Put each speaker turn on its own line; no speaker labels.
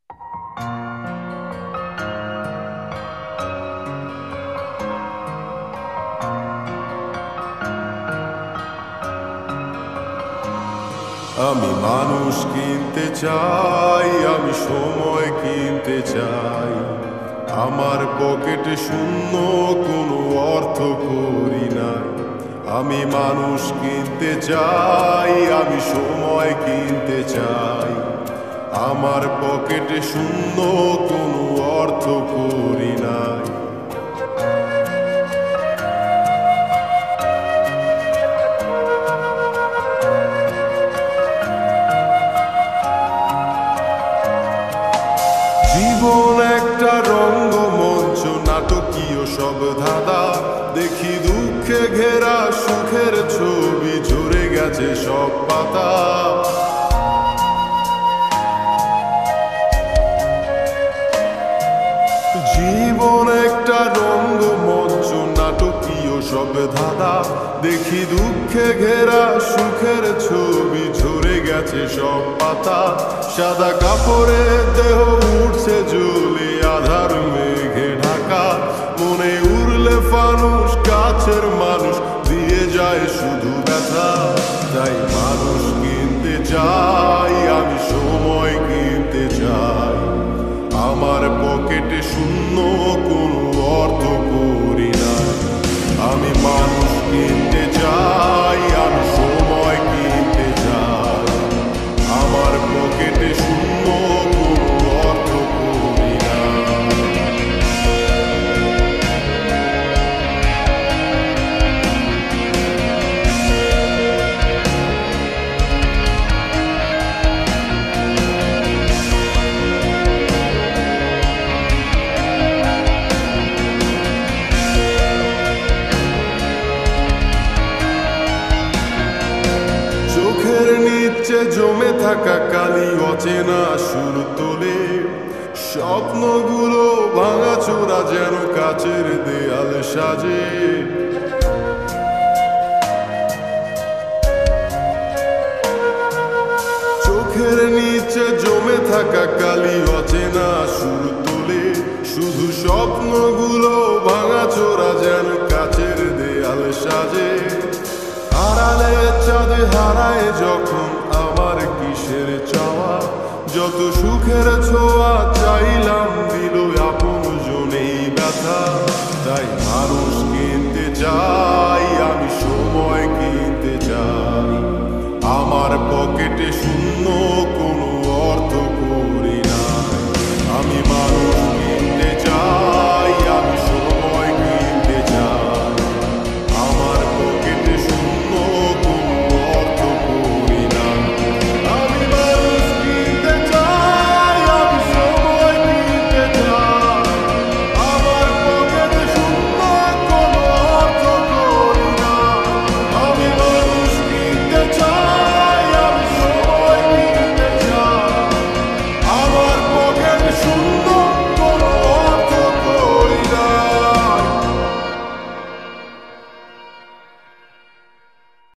আমি মানুষ কিনতে চাই, আমি সময় কিনতে চাই। আমার পকেটে শূন্য, কোনো অর্থ করি নাই। আমি মানুষ কিনতে চাই, আমি সময় কিনতে চাই। আমার পকেটে শূন্য, কোনো অর্থ করি নাই। জীবন একটা রঙ্গমঞ্চ, নাটকীয় সব ধাঁধা। দেখি দুঃখে ঘেরা সুখের ছবি, ঝরে গেছে সব পাতা। জীবন একটা রঙ্গমঞ্চ, নাটকীয় সব ধাঁধা। দেখি দুঃখে ঘেরা সুখের ছবি, ঝরে গেছে সব পাতা। সাদা কাপড়ে দেহ উঠছে জ্বলে, আধার মেঘে ঢাকা। মনে উড়লে ফানুস, কাছের মানুষ দিয়ে যায় শুধু ব্যথা। তাই মানুষ কিনতে চাই, আমি সময় কিনতে চাই। আমার পকেটে শূন্য, কোনো অর্থ করি না। আমি মানুষ কিনতে চাই, আমি সময় কিনতে চাই। আমার পকেটে শূন্য, কোনো অর্থ করি না। চোখের নিচে জমে থাকা কালি অচেনা সুর তোলে। স্বপ্নগুলো ভাঙাচোরা যেন কাচের দেয়াল সাজে। চোখের নিচে জমে থাকা কালি অচেনা সুর তোলে। শুধু স্বপ্নগুলো ভাঙাচোরা যেন কাচের দেয়াল সাজে। আড়ালে চাঁদ হারায় যখন আমার কিসের চাওয়া। যত সুখের ছোঁয়া চাইলাম, দিল আপন জনেই ব্যথা। তাই মানুষ কিনতে চাই, আমি সময় কিনতে চাই। আমার পকেটে শূন্য, কোনো